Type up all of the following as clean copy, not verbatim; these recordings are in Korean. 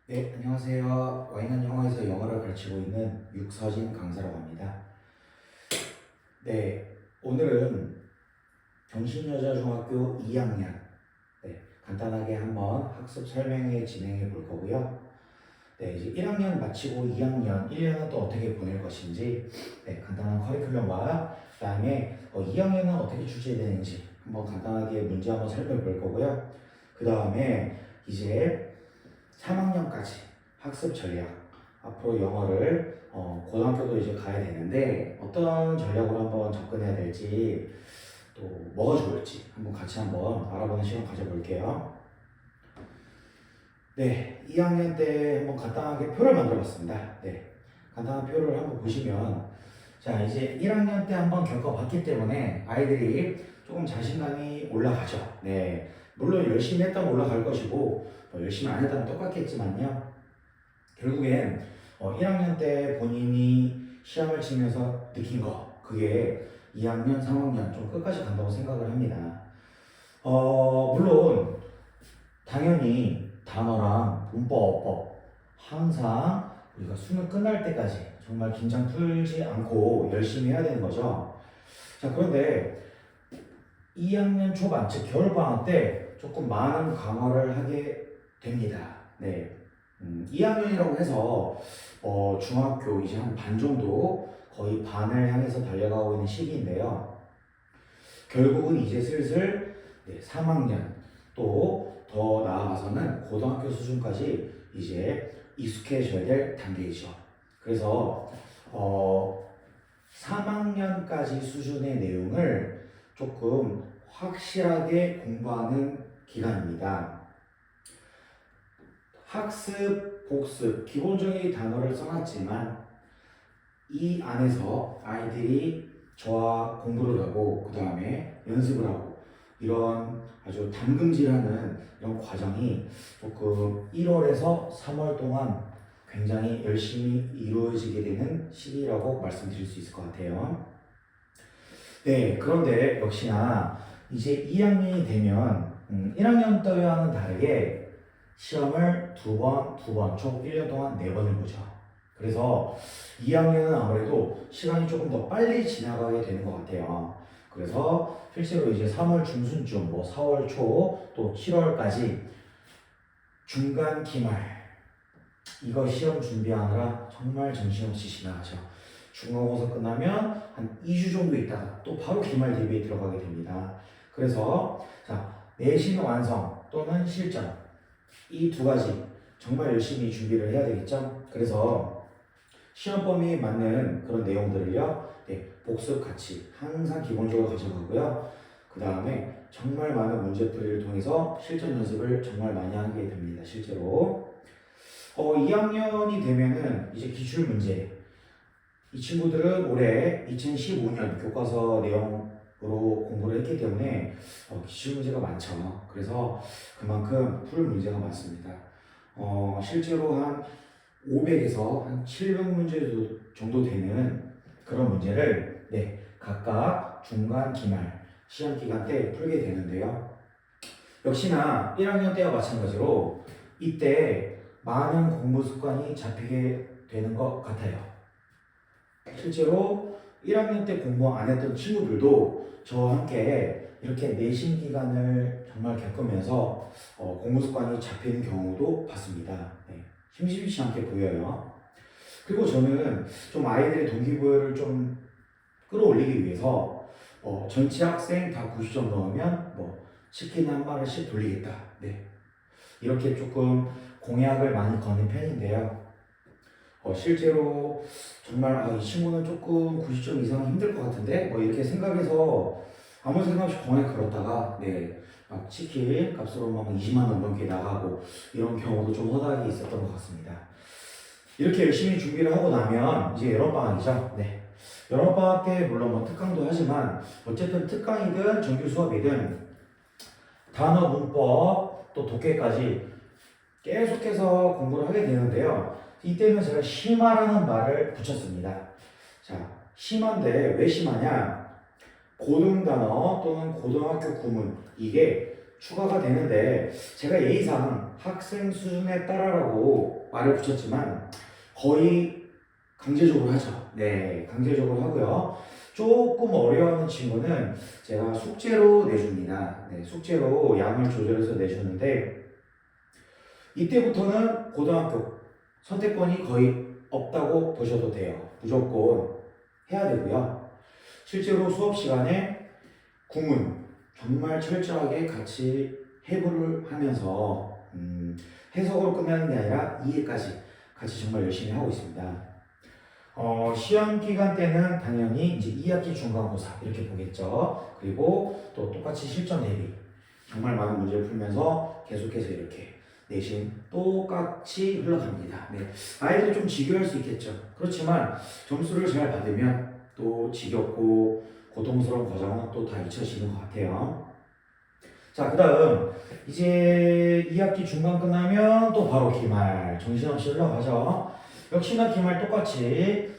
네, 안녕하세요. 와인한 영어에서 영어를 가르치고 있는 육서진 강사라고 합니다. 네, 오늘은 경신여자중학교 2학년 간단하게 한번 학습 설명회 진행해 볼 거고요. 이제 1학년 마치고 2학년, 1년은 또 어떻게 보낼 것인지 간단한 커리큘럼과 그다음에 2학년은 어떻게 출제되는지 한번 간단하게 문제 한번 살펴볼 거고요. 그 다음에 이제 3학년까지 학습 전략 앞으로 영어를 고등학교도 이제 가야 되는데 어떤 전략으로 한번 접근해야 될지 또 뭐가 좋을지 한번 같이 한번 알아보는 시간 가져볼게요. 네, 2학년 때 한번 간단하게 표를 만들어 봤습니다. 간단한 표를 한번 보시면 자 이제 1학년 때 한번 겪어봤기 때문에 아이들이 조금 자신감이 올라가죠. 물론 열심히 했다면 올라갈 것이고 열심히 안 했다면 똑같겠지만요. 결국엔 1학년 때 본인이 시험을 치면서 느낀 거 그게 2학년, 3학년 좀 끝까지 간다고 생각을 합니다. 물론 당연히 단어랑 문법 항상 우리가 수능 끝날 때까지 정말 긴장 풀지 않고 열심히 해야 되는 거죠. 자, 그런데 2학년 초반, 즉 겨울방학 때 조금 많은 강화를 하게 됩니다. 2학년이라고 해서 중학교 이제 한 반 정도 거의 반을 향해서 달려가고 있는 시기인데요. 결국은 이제 슬슬 3학년 또 더 나아가서는 고등학교 수준까지 이제 익숙해져야 될 단계이죠. 그래서 3학년까지 수준의 내용을 조금 확실하게 공부하는 기간입니다. 학습, 복습, 기본적인 단어를 써놨지만 이 안에서 아이들이 저와 공부를 하고 그 다음에 연습을 하고 이런 아주 담금질하는 이런 과정이 조금 1월에서 3월 동안 굉장히 열심히 이루어지게 되는 시기라고 말씀드릴 수 있을 것 같아요. 그런데 역시나 이제 2학년이 되면 1학년 때와는 다르게 시험을 두 번, 총 1년 동안 4번을 보죠. 그래서 2학년은 아무래도 시간이 조금 더 빨리 지나가게 되는 것 같아요. 그래서 실제로 이제 3월 중순쯤, 4월 초, 또 7월까지 중간 기말, 이거 시험 준비하느라 정말 정신없이 지나가죠. 중간고사 끝나면 한 2주 정도 있다가 또 바로 기말 대비에 들어가게 됩니다. 그래서 자, 내신 완성 또는 실전 이 두 가지 정말 열심히 준비를 해야 되겠죠. 그래서 시험 범위에 맞는 그런 내용들을요, 복습 같이 항상 기본적으로 가져가고요. 그 다음에 정말 많은 문제풀이를 통해서 실전 연습을 정말 많이 하게 됩니다. 실제로 2학년이 되면은 이제 기출 문제. 이 친구들은 올해 2015년 교과서 내용으로 공부를 했기 때문에 기출 문제가 많죠. 그래서 그만큼 풀 문제가 많습니다. 실제로 한 500에서 한 700문제 정도 되는 그런 문제를 각각 중간, 기말, 시험 기간 때 풀게 되는데요. 역시나 1학년 때와 마찬가지로 이때 많은 공부 습관이 잡히게 되는 것 같아요. 실제로 1학년 때 공부 안 했던 친구들도 저와 함께 이렇게 내신 기간을 정말 겪으면서 공부 습관이 잡히는 경우도 봤습니다. 심심치 않게 보여요. 그리고 저는 좀 아이들의 동기부여를 좀 끌어올리기 위해서 전체 학생 다 90점 넣으면 치킨 한 마리씩 돌리겠다. 이렇게 조금 공약을 많이 거는 편인데요. 실제로 정말 이 친구는 조금 90점 이상 힘들 것 같은데 이렇게 생각해서 아무 생각 없이 공약 걸었다가 막 치킨 값으로 막 20만 원 넘게 나가고 이런 경우도 좀 허다하게 있었던 것 같습니다. 이렇게 열심히 준비를 하고 나면 이제 여름방학이죠. 여름방학 때 물론 특강도 하지만 어쨌든 특강이든 정규 수업이든 단어 문법 또 독해까지 계속해서 공부를 하게 되는데요. 이때는 제가 심화라는 말을 붙였습니다. 자, 심한데 왜 심하냐? 고등 단어 또는 고등학교 구문 이게 추가가 되는데 제가 예의상 학생 수준에 따라라고 말을 붙였지만 거의 강제적으로 하죠. 네, 강제적으로 하고요. 조금 어려워하는 친구는 제가 숙제로 내줍니다. 네, 숙제로 양을 조절해서 내주는데 이때부터는 고등학교 선택권이 거의 없다고 보셔도 돼요. 무조건 해야 되고요. 실제로 수업 시간에 구문 정말 철저하게 같이 해부를 하면서 해석으로 끝나는 게 아니라 이해까지 같이 정말 열심히 하고 있습니다. 시험 기간 때는 당연히 이제 2학기 중간고사 이렇게 보겠죠. 그리고 또 똑같이 실전 대비 정말 많은 문제를 풀면서 계속해서 이렇게 내신 똑같이 흘러갑니다. 네. 아이들 좀 지겨울 수 있겠죠. 그렇지만 점수를 잘 받으면 또 지겹고 고통스러운 과정은 또 다 잊혀지는 것 같아요. 자, 그 다음 이제 2학기 중간 끝나면 또 바로 기말 정신없이 흘러가죠. 역시나 기말 똑같이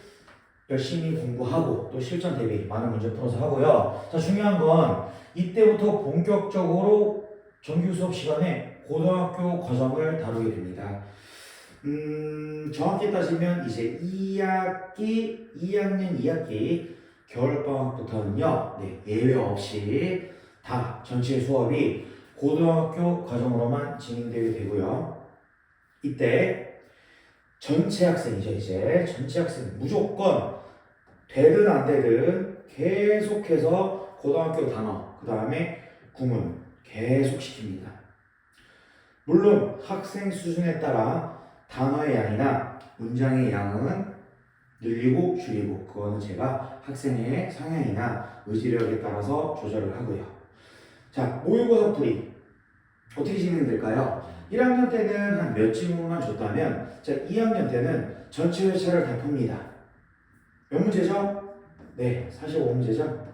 열심히 공부하고 또 실전 대비 많은 문제 풀어서 하고요. 자, 중요한 건 이때부터 본격적으로 정규 수업 시간에 고등학교 과정을 다루게 됩니다. 정확히 따지면 이제 2학년 2학기 겨울방학부터는요, 네, 예외 없이 다 전체 수업이 고등학교 과정으로만 진행되게 되고요. 이때 전체 학생이죠, 이제 전체 학생 무조건 되든 안 되든 계속해서 고등학교 단어, 그 다음에 구문 계속 시킵니다. 물론 학생 수준에 따라 단어의 양이나 문장의 양은 늘리고 줄이고 그거는 제가 학생의 성향이나 의지력에 따라서 조절을 하고요. 자, 모의고사 풀이 어떻게 진행될까요? 1학년 때는 한 몇 지문만 줬다면 자, 2학년 때는 전체 회차를 다 풉니다. 몇 문제죠? 네, 45문제죠?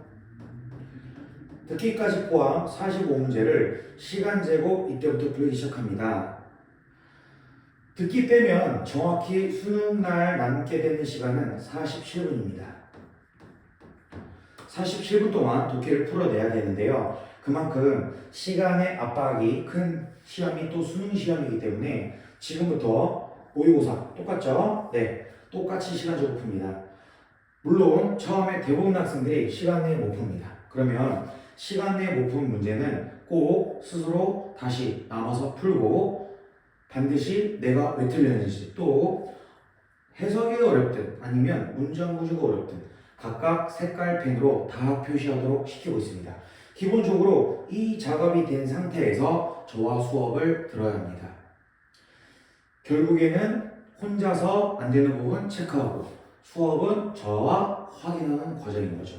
듣기까지 포함 45문제를 시간 재고 이때부터 풀기 시작합니다. 듣기 빼면 정확히 수능날 남게 되는 시간은 47분입니다. 47분 동안 독해를 풀어내야 되는데요. 그만큼 시간의 압박이 큰 시험이 또 수능 시험이기 때문에 지금부터 모의고사 똑같죠? 네, 똑같이 시간 재고 풉니다. 물론 처음에 대부분 학생들이 시간 내에 못 풉니다. 그러면 시간 내에 못 푼 문제는 꼭 스스로 다시 남아서 풀고 반드시 내가 왜 틀렸는지 또 해석이 어렵든 아니면 문장 구조가 어렵든 각각 색깔 펜으로 다 표시하도록 시키고 있습니다. 기본적으로 이 작업이 된 상태에서 저와 수업을 들어야 합니다. 결국에는 혼자서 안 되는 부분 체크하고 수업은 저와 확인하는 과정인 거죠.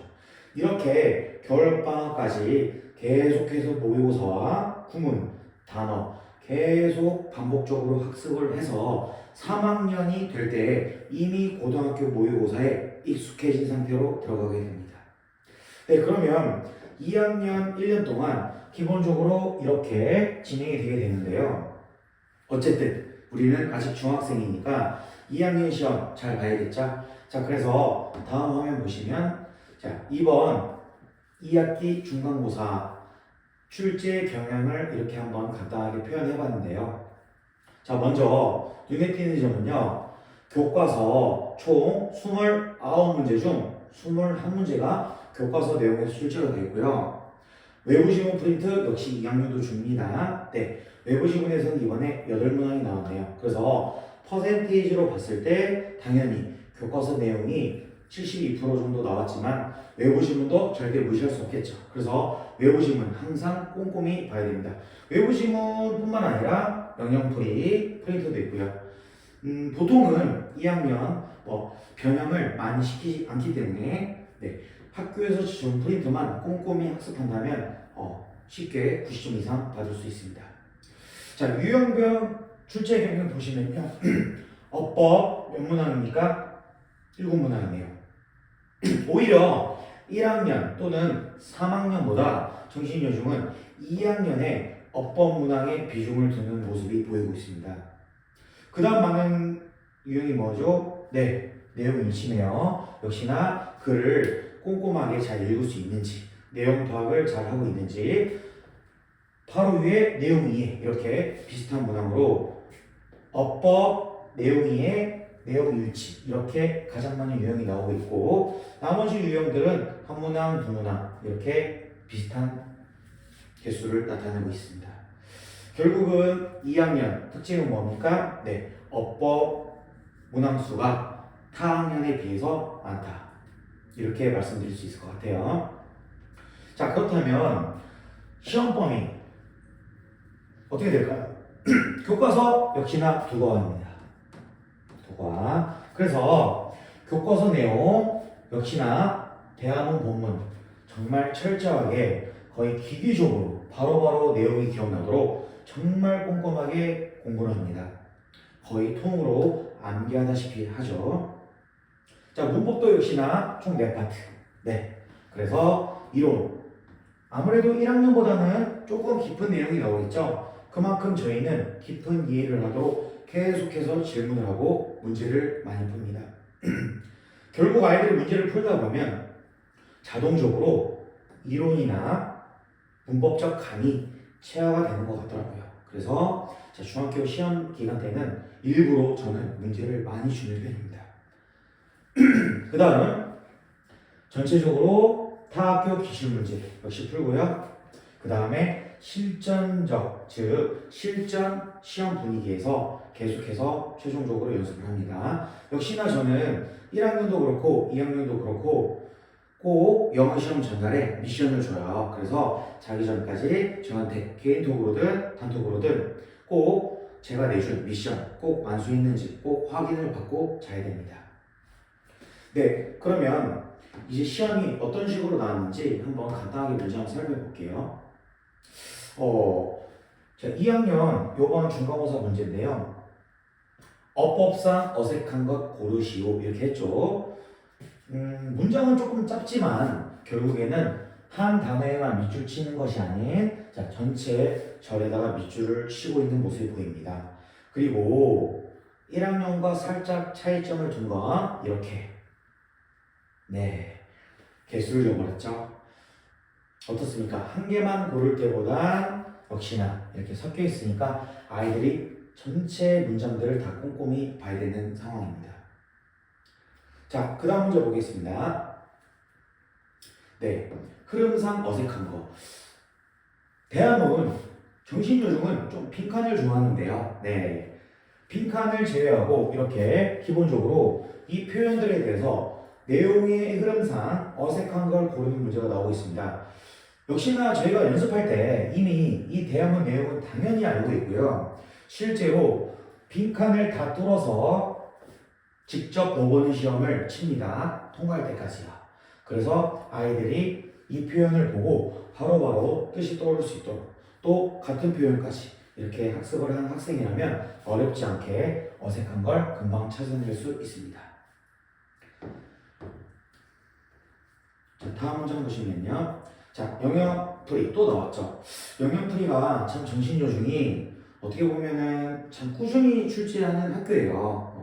이렇게 겨울방학까지 계속해서 모의고사와 구문, 단어 계속 반복적으로 학습을 해서 3학년이 될 때 이미 고등학교 모의고사에 익숙해진 상태로 들어가게 됩니다. 네, 그러면 2학년 1년 동안 기본적으로 이렇게 진행이 되게 되는데요. 어쨌든 우리는 아직 중학생이니까 2학년 시험 잘 봐야겠죠? 자, 그래서 다음 화면 보시면 자, 이번 2학기 중간고사 출제 경향을 이렇게 한번 간단하게 표현해 봤는데요. 자, 먼저 눈에 띄는 점은요. 교과서 총 29문제 중 21문제가 교과서 내용에서 출제가 되고요. 외부 지문 프린트 역시 2학년도 줍니다. 네, 외부 지문에서는 이번에 8문항이 나왔네요. 그래서 퍼센테이지로 봤을 때 당연히 교과서 내용이 72% 정도 나왔지만 외부 지문도 절대 무시할 수 없겠죠. 그래서 외부 지문 항상 꼼꼼히 봐야 됩니다. 외부 지문뿐만 아니라 영영풀이 프린트도 있고요. 보통은 2학년 변형을 많이 시키지 않기 때문에 네, 학교에서 준 프린트만 꼼꼼히 학습한다면 쉽게 90점 이상 받을 수 있습니다. 자, 유형별 출제 경향 보시면요. 어법 몇 문항입니까? 7문항이네요. 오히려 1학년 또는 3학년보다 정신여중은 2학년에 어법 문항의 비중을 두는 모습이 보이고 있습니다. 그 다음 많은 유형이 뭐죠? 네, 내용 일치네요. 역시나 글을 꼼꼼하게 잘 읽을 수 있는지, 내용 파악을 잘 하고 있는지, 바로 위에 내용 이해 이렇게 비슷한 문항으로 어법, 내용 이해, 내용 일치 이렇게 가장 많은 유형이 나오고 있고 나머지 유형들은 한 문항, 두 문항 이렇게 비슷한 개수를 나타내고 있습니다. 결국은 2학년 특징은 뭡니까? 네, 어법 문항수가 타학년에 비해서 많다. 이렇게 말씀드릴 수 있을 것 같아요. 자, 그렇다면 시험 범위 어떻게 될까요? 교과서 역시나 두 과입니다. 두 과. 그래서 교과서 내용 역시나 대학원 본문 정말 철저하게 거의 기기적으로 바로바로 내용이 기억나도록 정말 꼼꼼하게 공부를 합니다. 거의 통으로 암기하다시피 하죠. 자, 문법도 역시나 총 4파트. 네. 그래서 이론. 아무래도 1학년보다는 조금 깊은 내용이 나오겠죠. 그만큼 저희는 깊은 이해를 하도록 계속해서 질문을 하고 문제를 많이 풉니다. 결국 아이들이 문제를 풀다 보면 자동적으로 이론이나 문법적 감이 체화가 되는 것 같더라고요. 그래서 중학교 시험 기간 때는 일부러 저는 문제를 많이 주는 편입니다. 그 다음 전체적으로 타학교 기출 문제 역시 풀고요. 그 다음에 실전적, 즉 실전 시험 분위기에서 계속해서 최종적으로 연습을 합니다. 역시나 저는 1학년도 그렇고 2학년도 그렇고 꼭 영어 시험 전날에 미션을 줘요. 그래서 자기 전까지 저한테 개인톡으로든 단톡으로든 꼭 제가 내준 미션 꼭 완수했는지 꼭 확인을 받고 자야 됩니다. 네, 그러면 이제 시험이 어떤 식으로 나왔는지 한번 간단하게 문제 한번 살펴볼게요. 자, 2학년 요번 중간고사 문제인데요. 어법상 어색한 것 고르시오 이렇게 했죠. 문장은 조금 짧지만 결국에는 한 단어에만 밑줄 치는 것이 아닌 자, 전체 절에다가 밑줄을 치고 있는 모습이 보입니다. 그리고 1학년과 살짝 차이점을 둔 건 이렇게 네 개수를 줘버렸죠. 어떻습니까? 한 개만 고를 때보다 역시나 이렇게 섞여 있으니까 아이들이 전체 문장들을 다 꼼꼼히 봐야 되는 상황입니다. 자, 그 다음 문제 보겠습니다. 네, 흐름상 어색한 거. 대학은 정신요즘은 좀 빈칸을 좋아하는데요. 네, 빈칸을 제외하고 이렇게 기본적으로 이 표현들에 대해서 내용의 흐름상 어색한 걸 고르는 문제가 나오고 있습니다. 역시나 저희가 연습할 때 이미 이 대학문 내용은 당연히 알고 있고요. 실제로 빈칸을 다 뚫어서 직접 보고는 시험을 칩니다. 통과할 때까지요. 그래서 아이들이 이 표현을 보고 바로바로 뜻이 떠오를 수 있도록 또 같은 표현까지 이렇게 학습을 하는 학생이라면 어렵지 않게 어색한 걸 금방 찾아낼 수 있습니다. 자, 다음 문장 보시면요. 자, 영역풀이 또 나왔죠. 영역풀이가 참 정신요중이 어떻게 보면은 참 꾸준히 출제하는 학교예요.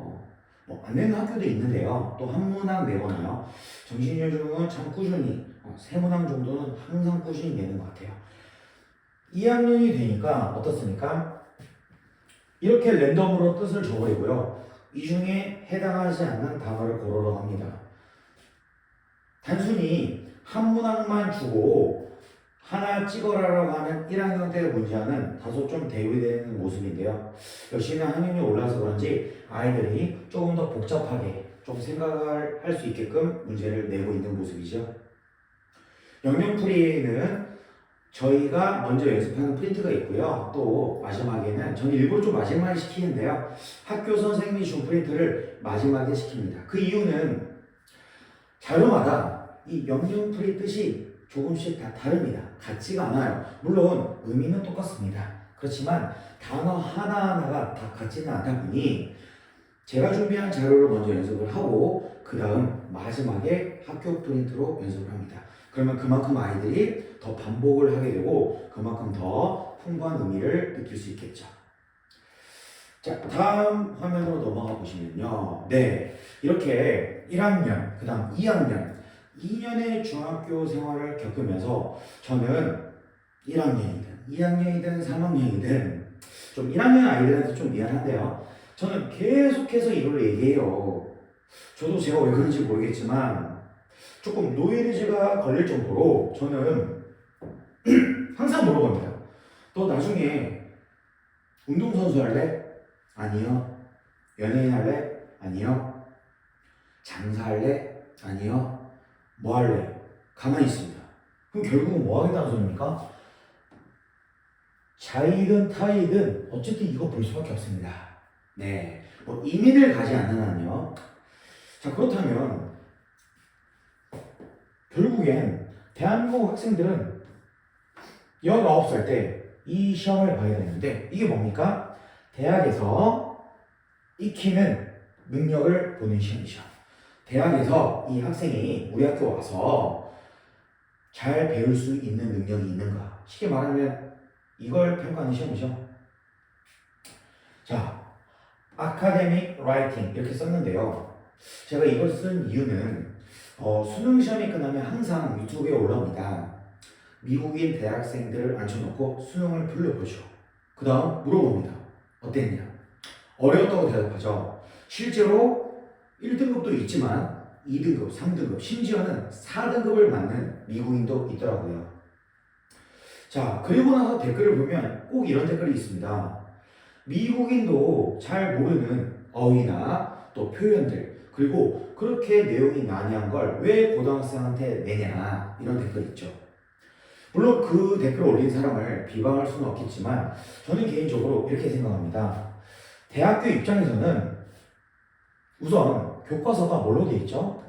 안 내는 학교도 있는데요. 또 한 문항 내거나요. 정신요중은 참 꾸준히 세 문항 정도는 항상 꾸준히 내는 것 같아요. 2학년이 되니까 어떻습니까? 이렇게 랜덤으로 뜻을 줘버리고요. 이 중에 해당하지 않는 단어를 고르러 합니다. 단순히 한 문항만 주고 하나 찍어라라고 하는 1학년 때 문제와는 다소 좀 대비되는 모습인데요. 역시나 학년이 올라서 그런지 아이들이 조금 더 복잡하게 좀 생각을 할 수 있게끔 문제를 내고 있는 모습이죠. 영역풀이에는 저희가 먼저 연습하는 프린트가 있고요. 또 마지막에는 저는 일부러 좀 마지막에 시키는데요. 학교 선생님이 준 프린트를 마지막에 시킵니다. 그 이유는 자료마다 이 영역풀이 뜻이 조금씩 다 다릅니다. 같지가 않아요. 물론 의미는 똑같습니다. 그렇지만 단어 하나하나가 다 같지는 않다 보니 제가 준비한 자료를 먼저 연습을 하고 그 다음 마지막에 학교 프린트로 연습을 합니다. 그러면 그만큼 아이들이 더 반복을 하게 되고 그만큼 더 풍부한 의미를 느낄 수 있겠죠. 자, 다음 화면으로 넘어가 보시면요. 네, 이렇게 1학년, 그 다음 2학년 2년의 중학교 생활을 겪으면서 저는 1학년이든 2학년이든 3학년이든 좀 1학년 아이들한테 좀 미안한데요. 저는 계속해서 이걸 얘기해요. 저도 제가 왜 그런지 모르겠지만 조금 노이즈가 걸릴 정도로 저는 항상 물어봅니다. 너 나중에 운동선수 할래? 아니요. 연예인 할래? 아니요. 장사할래? 아니요. 뭐 할래? 가만히 있습니다. 그럼 결국은 뭐 하겠다는 소리입니까? 자이든 타이든 어쨌든 이거 볼 수밖에 없습니다. 네. 뭐 이민을 가지 않는 한요. 자, 그렇다면 결국엔 대한민국 학생들은 19살 때 이 시험을 봐야 되는데 이게 뭡니까? 대학에서 익히는 능력을 보는 시험이죠. 대학에서 이 학생이 우리 학교 와서 잘 배울 수 있는 능력이 있는가? 쉽게 말하면 이걸 평가하는 시험이죠. 자, 아카데믹 라이팅 이렇게 썼는데요. 제가 이걸 쓴 이유는 수능 시험이 끝나면 항상 유튜브에 올라옵니다. 미국인 대학생들을 앉혀놓고 수능을 불러보죠. 그 다음 물어봅니다. 어땠냐? 어려웠다고 대답하죠. 실제로 1등급도 있지만 2등급, 3등급, 심지어는 4등급을 맞는 미국인도 있더라고요. 자, 그리고 나서 댓글을 보면 꼭 이런 댓글이 있습니다. 미국인도 잘 모르는 어휘나 또 표현들, 그리고 그렇게 내용이 난해한 걸 왜 고등학생한테 내냐, 이런 댓글이 있죠. 물론 그 댓글을 올린 사람을 비방할 수는 없겠지만 저는 개인적으로 이렇게 생각합니다. 대학교 입장에서는 우선 교과서가 뭘로 되어 있죠?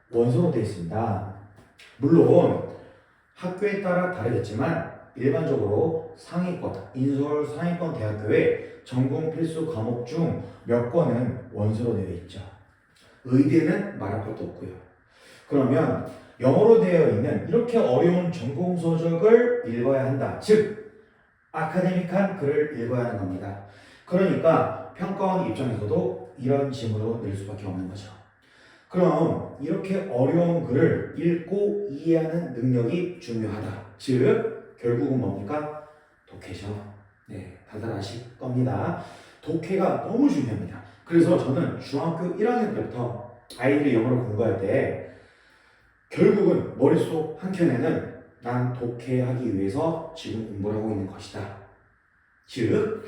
원서로 되어 있습니다. 물론 학교에 따라 다르겠지만 일반적으로 상위권, 인서울 상위권 대학교의 전공 필수 과목 중 몇 권은 원서로 되어 있죠. 의대는 말할 것도 없고요. 그러면 영어로 되어 있는 이렇게 어려운 전공 서적을 읽어야 한다. 즉, 아카데믹한 글을 읽어야 하는 겁니다. 그러니까 평가원 입장에서도 이런 질문으로 낼 수밖에 없는 거죠. 그럼 이렇게 어려운 글을 읽고 이해하는 능력이 중요하다. 즉, 결국은 뭡니까? 독해죠. 네, 다들 아실 겁니다. 독해가 너무 중요합니다. 그래서 저는 중학교 1학년 때부터 아이들이 영어를 공부할 때 결국은 머릿속 한켠에는 난 독해하기 위해서 지금 공부를 하고 있는 것이다. 즉,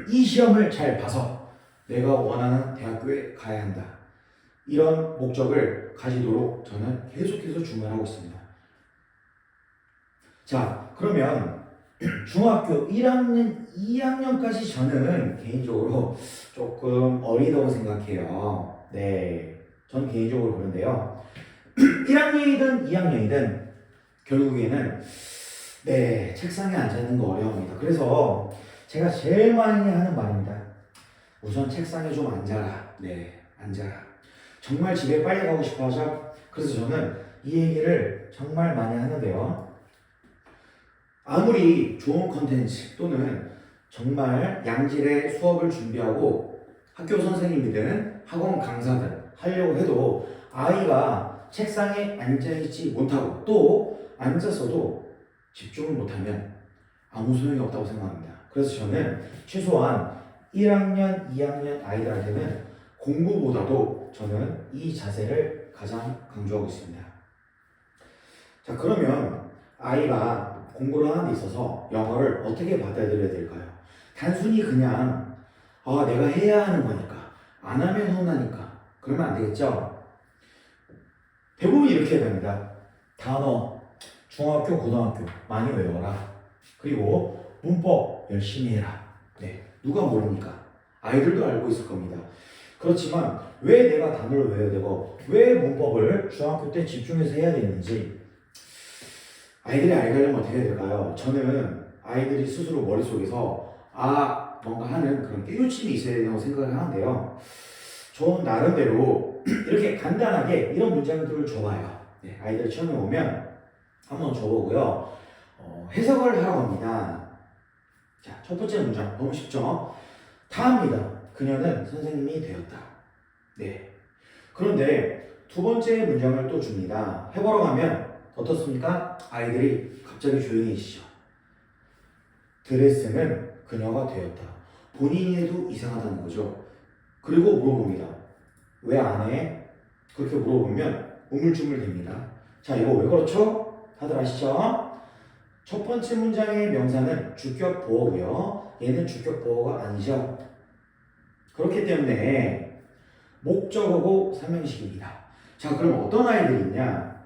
이 시험을 잘 봐서 내가 원하는 대학교에 가야 한다. 이런 목적을 가지도록 저는 계속해서 주문하고 있습니다. 자, 그러면 중학교 1학년, 2학년까지 저는 개인적으로 조금 어리다고 생각해요. 네, 전 개인적으로 그런데요. 1학년이든 2학년이든 결국에는 네, 책상에 앉아있는 거 어려웁니다. 그래서 제가 제일 많이 하는 말입니다. 우선 책상에 좀 앉아라. 네, 앉아라. 정말 집에 빨리 가고 싶어 하죠? 그래서 저는 이 얘기를 정말 많이 하는데요. 아무리 좋은 컨텐츠 또는 정말 양질의 수업을 준비하고 학교 선생님이든 학원 강사든 하려고 해도 아이가 책상에 앉아있지 못하고 또 앉았어도 집중을 못하면 아무 소용이 없다고 생각합니다. 그래서 저는 최소한 1학년, 2학년 아이들한테는 공부보다도 저는 이 자세를 가장 강조하고 있습니다. 자, 그러면 아이가 공부를 하는 데 있어서 영어를 어떻게 받아들여야 될까요? 단순히 그냥 내가 해야 하는 거니까 안 하면 혼나니까 그러면 안 되겠죠? 대부분 이렇게 됩니다. 단어, 중학교, 고등학교 많이 외워라. 그리고 문법 열심히 해라. 네, 누가 모릅니까? 아이들도 알고 있을 겁니다. 그렇지만 왜 내가 단어를 외워야 되고 왜 문법을 중학교 때 집중해서 해야 되는지 아이들이 알려면 어떻게 해야 될까요? 저는 아이들이 스스로 머릿속에서 뭔가 하는 그런 깨우침이 있어야 된다고 생각을 하는데요. 저 나름대로 이렇게 간단하게 이런 문장들을 줘봐요. 네, 아이들 시험에 오면 한번 줘보고요. 해석을 하라고 합니다. 자, 첫 번째 문장 너무 쉽죠? 다합니다. 그녀는 선생님이 되었다. 네. 그런데 두 번째 문장을 또 줍니다. 해보라고 하면 어떻습니까? 아이들이 갑자기 조용해지죠. 드레스는 그녀가 되었다. 본인이 해도 이상하다는 거죠. 그리고 물어봅니다. 왜 안 해? 그렇게 물어보면 우물쭈물 됩니다. 자, 이거 왜 그렇죠? 다들 아시죠? 첫 번째 문장의 명사는 주격 보어고요. 얘는 주격 보어가 아니죠. 그렇기 때문에 목적어고 삼형식입니다. 자, 그럼 어떤 아이들이 있냐?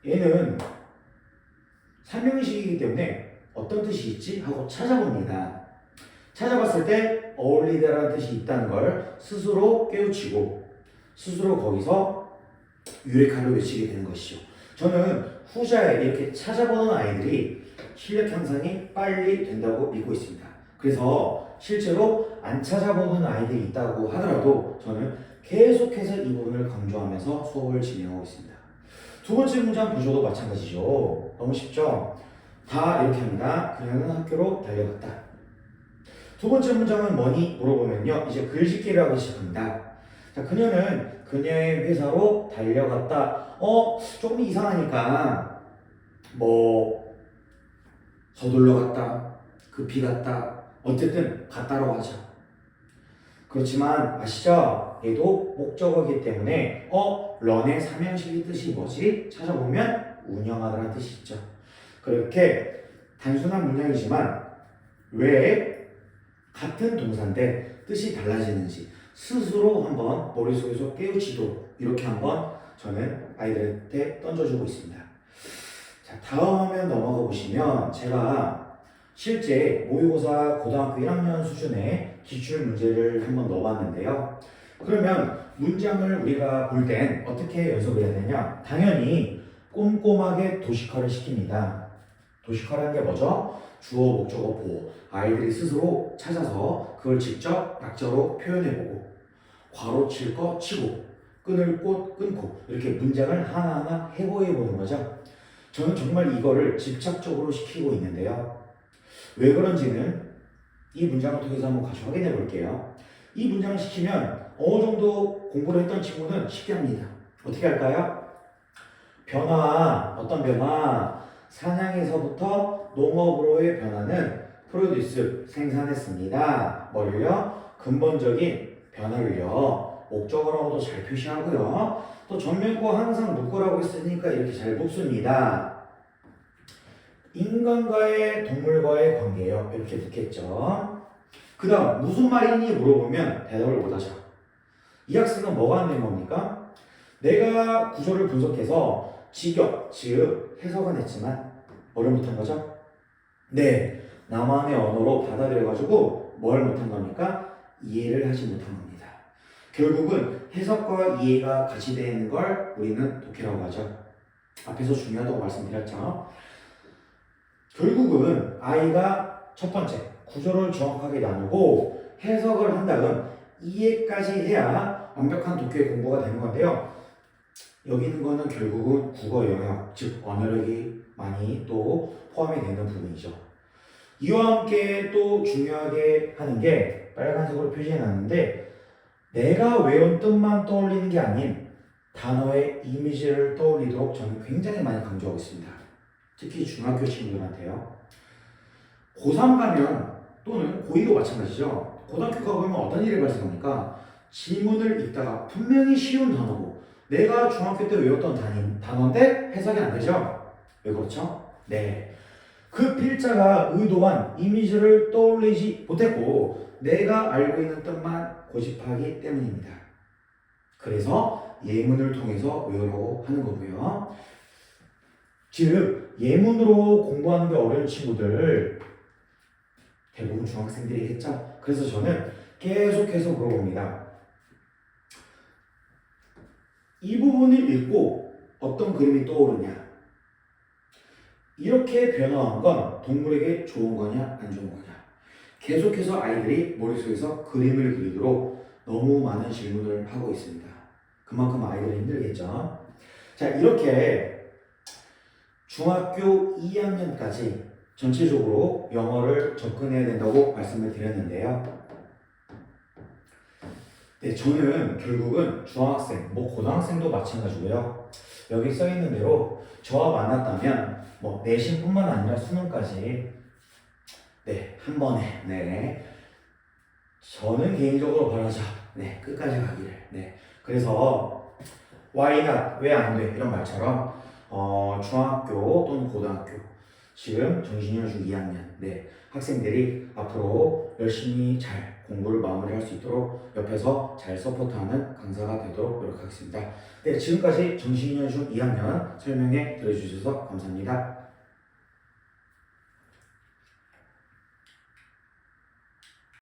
얘는 삼형식이기 때문에 어떤 뜻이 있지? 하고 찾아봅니다. 찾아봤을 때 어울리다라는 뜻이 있다는 걸 스스로 깨우치고 스스로 거기서 유레카를 외치게 되는 것이죠. 저는 후자에 이렇게 찾아보는 아이들이 실력 향상이 빨리 된다고 믿고 있습니다. 그래서 실제로 안 찾아보는 아이들이 있다고 하더라도 저는 계속해서 이 부분을 강조하면서 수업을 진행하고 있습니다. 두 번째 문장 보셔도 마찬가지죠. 너무 쉽죠? 다 이렇게 합니다. 그녀는 학교로 달려갔다. 두 번째 문장은 뭐니? 물어보면요. 이제 글짓기를 하기 시작합니다. 자, 그녀는 그녀의 회사로 달려갔다. 조금 이상하니까 서둘러 갔다, 급히 갔다, 어쨌든 갔다라고 하죠. 그렇지만 아시죠? 얘도 목적어이기 때문에 런의 삼형식의 뜻이 뭐지? 찾아보면 운영하다라는 뜻이 있죠. 그렇게 단순한 문장이지만 왜 같은 동사인데 뜻이 달라지는지 스스로 한번 머릿속에서 깨우치도록 이렇게 한번 저는 아이들한테 던져주고 있습니다. 자, 다음 화면 넘어가 보시면 제가 실제 모의고사 고등학교 1학년 수준의 기출 문제를 한번 넣어봤는데요. 그러면 문장을 우리가 볼 땐 어떻게 연습을 해야 되냐? 당연히 꼼꼼하게 도식화를 시킵니다. 도식화라는 게 뭐죠? 주어, 목적어, 보어. 아이들이 스스로 찾아서 그걸 직접 약자로 표현해보고 괄호 칠 거 치고 끊을 꽃 끊고 이렇게 문장을 하나하나 해보는 거죠. 저는 정말 이거를 집착적으로 시키고 있는데요. 왜 그런지는 이 문장을 통해서 한번 같이 확인해 볼게요. 이 문장을 시키면 어느 정도 공부를 했던 친구는 쉽게 합니다. 어떻게 할까요? 변화, 어떤 변화? 사냥에서부터 농업으로의 변화는 프로듀스, 생산했습니다. 뭐를요? 근본적인 변화를요. 목적어라고도 잘 표시하고요. 또 전면과 항상 묶으라고 했으니까 이렇게 잘 묶습니다. 인간과의 동물과의 관계요. 이렇게 묶겠죠. 그 다음 무슨 말이니 물어보면 대답을 못하죠. 이 학생은 뭐가 안 된 겁니까? 내가 구조를 분석해서 직역, 즉 해석은 했지만 뭐를 못한 거죠? 네, 나만의 언어로 받아들여가지고 뭘 못한 겁니까? 이해를 하지 못한 겁니다. 결국은 해석과 이해가 같이 되어 있는 걸 우리는 독해라고 하죠. 앞에서 중요하다고 말씀드렸죠. 결국은 아이가 첫 번째 구조를 정확하게 나누고 해석을 한 다음 이해까지 해야 완벽한 독해 공부가 되는 건데요. 여기 있는 거는 결국은 국어 영역, 즉 언어력이 많이 또 포함이 되는 부분이죠. 이와 함께 또 중요하게 하는 게 빨간색으로 표시해 놨는데 내가 외운 뜻만 떠올리는 게 아닌 단어의 이미지를 떠올리도록 저는 굉장히 많이 강조하고 있습니다. 특히 중학교 친구들한테요. 고3 가면 또는 고2도 마찬가지죠. 고등학교 가보면 어떤 일이 발생합니까? 지문을 읽다가 분명히 쉬운 단어고 내가 중학교 때 외웠던 단어인데 해석이 안 되죠? 왜 그렇죠? 네. 그 필자가 의도한 이미지를 떠올리지 못했고 내가 알고 있는 뜻만 고집하기 때문입니다. 그래서 예문을 통해서 외우라고 하는 거고요. 즉 예문으로 공부하는 게 어려운 친구들 대부분 중학생들이겠죠. 그래서 저는 계속해서 물어봅니다. 이 부분을 읽고 어떤 그림이 떠오르냐? 이렇게 변화한 건 동물에게 좋은 거냐 안 좋은 거냐? 계속해서 아이들이 머릿속에서 그림을 그리도록 너무 많은 질문을 하고 있습니다. 그만큼 아이들이 힘들겠죠. 자, 이렇게 중학교 2학년까지 전체적으로 영어를 접근해야 된다고 말씀을 드렸는데요. 네, 저는 결국은 중학생, 뭐 고등학생도 마찬가지고요. 여기 써 있는 대로 저와 만났다면 뭐 내신뿐만 아니라 수능까지 네, 한 번에 네. 저는 개인적으로 바라자. 네, 끝까지 가기를. 네. 그래서 why not? 왜 안 돼? 이런 말처럼 중학교 또는 고등학교 지금 정신여중 2학년 네, 학생들이 앞으로 열심히 잘 공부를 마무리할 수 있도록 옆에서 잘 서포트하는 강사가 되도록 노력하겠습니다. 네, 지금까지 정신여중 2학년 설명해 들어주셔서 감사합니다.